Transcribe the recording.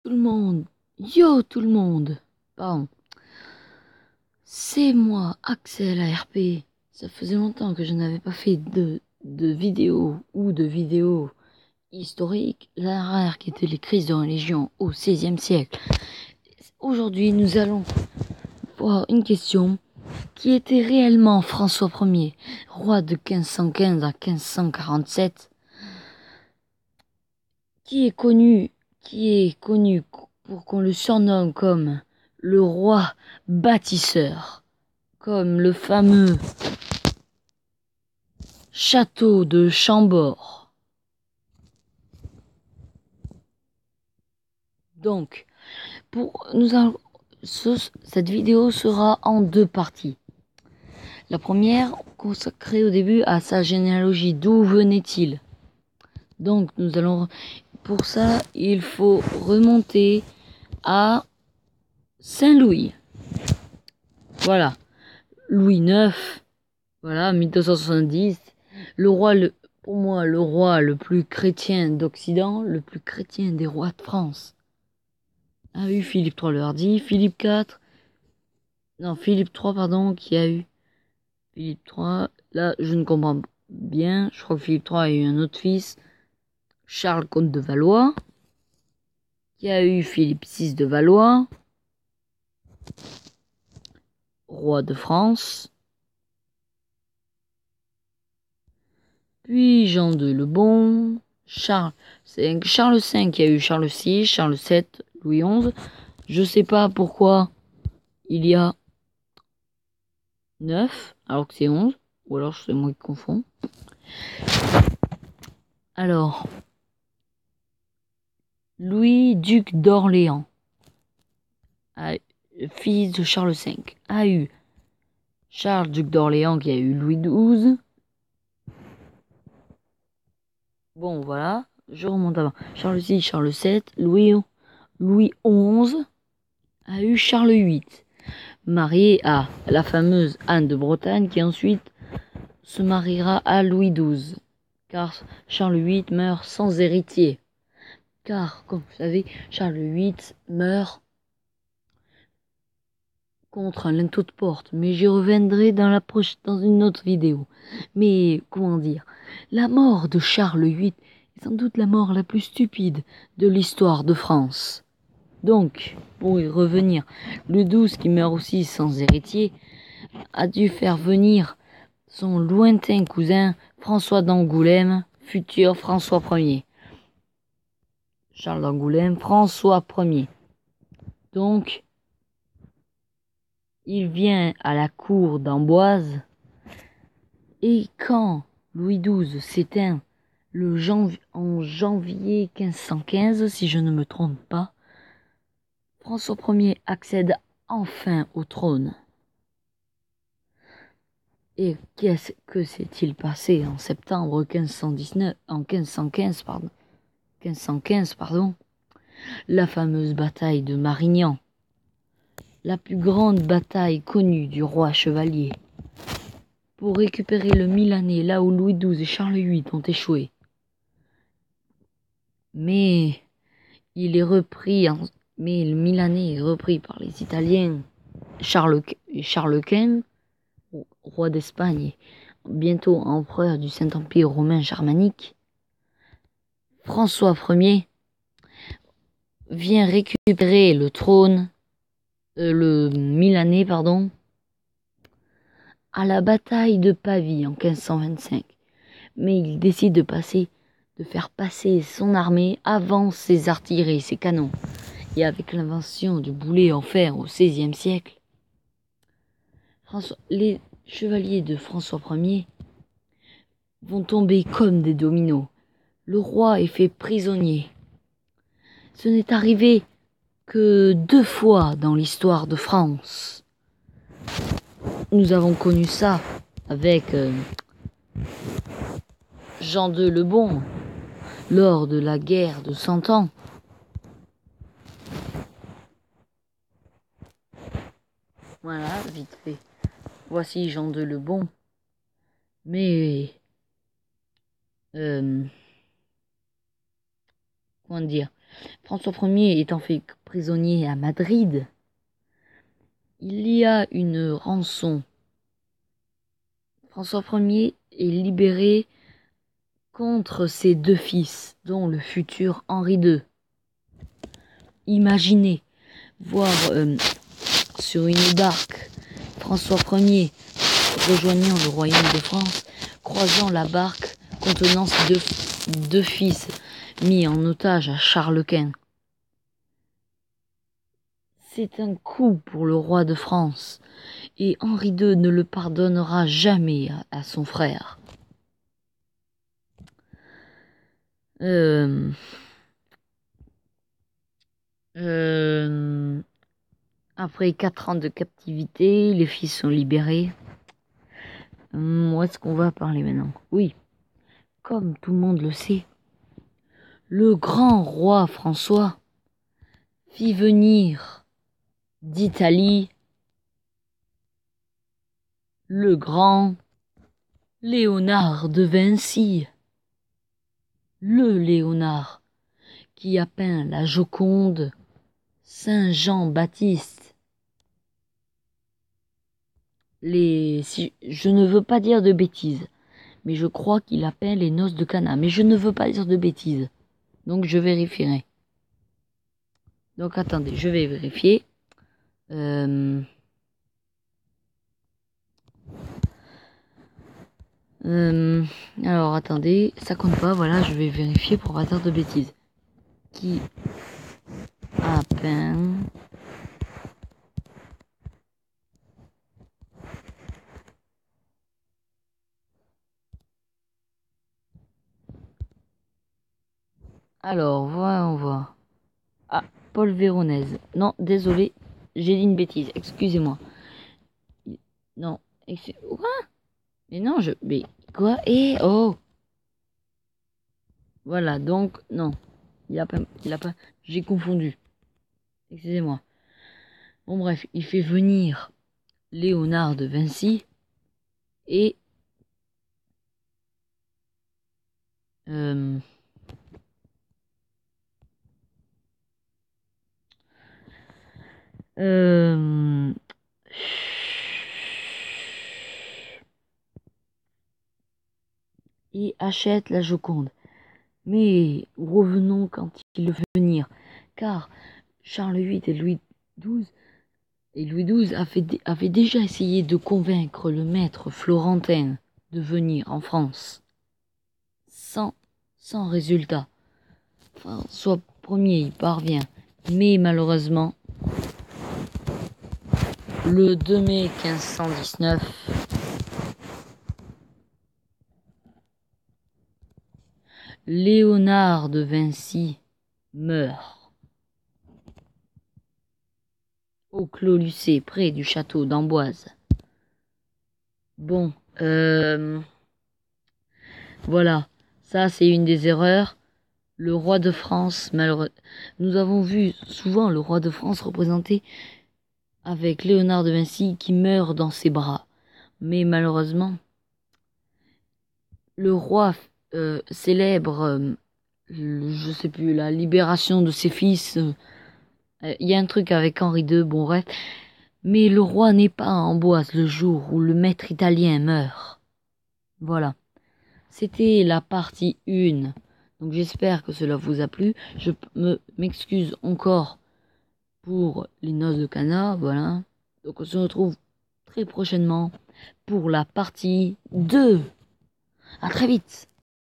Tout le monde, yo tout le monde, pardon, c'est moi Axel ARP. Ça faisait longtemps que je n'avais pas fait de vidéo ou de vidéo historique, la rare qui était les crises de religion au XVIe siècle. Aujourd'hui, nous allons voir une question qui était réellement François Ier, roi de 1515 à 1547, qui est connu pour qu'on le surnomme comme le roi bâtisseur, comme le fameux château de Chambord. Donc, cette vidéo sera en deux parties. La première consacrée au début à sa généalogie, d'où venait-il? Donc, pour ça, il faut remonter à Saint-Louis. Voilà, Louis IX, voilà, 1270. Pour moi, le roi le plus chrétien d'Occident, le plus chrétien des rois de France. A eu Philippe III le Hardi, Philippe III, pardon, qui a eu Philippe III. Là, je ne comprends pas bien. Je crois que Philippe III a eu un autre fils, Charles comte de Valois, qui a eu Philippe VI de Valois, roi de France. Puis Jean de Le Bon, Charles V qui a eu Charles VI, Charles VII, Louis XI. Je sais pas pourquoi il y a 9 alors que c'est 11, ou alors c'est moi qui confonds. Alors, Louis, duc d'Orléans, fils de Charles V, a eu Charles, duc d'Orléans, qui a eu Louis XII. Bon, voilà, je remonte avant. Charles VI, Charles VII, Louis XI a eu Charles VIII, marié à la fameuse Anne de Bretagne, qui ensuite se mariera à Louis XII, car Charles VIII meurt sans héritier. Car, comme vous savez, Charles VIII meurt contre un linteau de porte, mais j'y reviendrai dans une autre vidéo. Mais, comment dire, la mort de Charles VIII est sans doute la mort la plus stupide de l'histoire de France. Donc, pour y revenir, Louis XII, qui meurt aussi sans héritier, a dû faire venir son lointain cousin François d'Angoulême, futur François Ier. Charles d'Angoulême, François Ier. Donc, il vient à la cour d'Amboise, et quand Louis XII s'éteint en janvier 1515, si je ne me trompe pas, François Ier accède enfin au trône. Et qu'est-ce que s'est-il passé en septembre 1515, pardon, la fameuse bataille de Marignan, la plus grande bataille connue du roi chevalier, pour récupérer le Milanais là où Louis XII et Charles VIII ont échoué. Mais le Milanais est repris par les Italiens, Charles Quint, roi d'Espagne, bientôt empereur du Saint-Empire romain germanique. François Ier vient récupérer le trône, le Milanais, pardon, à la bataille de Pavie en 1525. Mais il décide de faire passer son armée avant ses artilleries, ses canons. Et avec l'invention du boulet en fer au XVIe siècle, les chevaliers de François Ier vont tomber comme des dominos. Le roi est fait prisonnier. Ce n'est arrivé que 2 fois dans l'histoire de France. Nous avons connu ça avec Jean de Le Bon lors de la guerre de 100 ans. Voilà, vite fait. Voici Jean de Le Bon. Mais comment dire, François Ier étant fait prisonnier à Madrid, il y a une rançon. François Ier est libéré contre ses 2 fils, dont le futur Henri II. Imaginez voir sur une barque François Ier rejoignant le royaume de France, croisant la barque contenant ses deux fils mis en otage à Charles Quint. C'est un coup pour le roi de France, et Henri II ne le pardonnera jamais à son frère. Après 4 ans de captivité, les fils sont libérés. Où est-ce qu'on va parler maintenant? Oui, comme tout le monde le sait, le grand roi François fit venir d'Italie le grand Léonard de Vinci. Le Léonard qui a peint la Joconde, Saint Jean-Baptiste. Je ne veux pas dire de bêtises, mais je crois qu'il a peint les noces de Cana. Mais je ne veux pas dire de bêtises, donc je vérifierai. Donc attendez, je vais vérifier. Alors attendez, ça compte pas, voilà, je vais vérifier pour pas dire de bêtises. Qui a peint alors, on voit. Ah, Paul Véronèse. Non, désolé, j'ai dit une bêtise, excusez-moi. Non, quoi? Mais non, mais quoi? Oh! Voilà, donc, non. Il a pas, j'ai confondu. Excusez-moi. Bon, bref, il fait venir Léonard de Vinci et et achète la Joconde. Mais revenons quand il veut venir, car Charles VIII et Louis XII avaient déjà essayé de convaincre le maître florentin de venir en France, sans résultat. François Ier y parvient, mais malheureusement, le 2 mai 1519, Léonard de Vinci meurt au Clos Lucé, près du château d'Amboise. Bon, voilà, ça c'est une des erreurs. Le roi de France, malheureusement, nous avons vu souvent le roi de France représenté avec Léonard de Vinci qui meurt dans ses bras. Mais malheureusement, le roi célèbre, je sais plus, la libération de ses fils. Il y a un truc avec Henri II, bon bref. Mais le roi n'est pas à Amboise le jour où le maître italien meurt. Voilà. C'était la partie 1. Donc j'espère que cela vous a plu. Je m'excuse encore pour les noces de Cana, voilà. Donc on se retrouve très prochainement pour la partie 2. À très vite.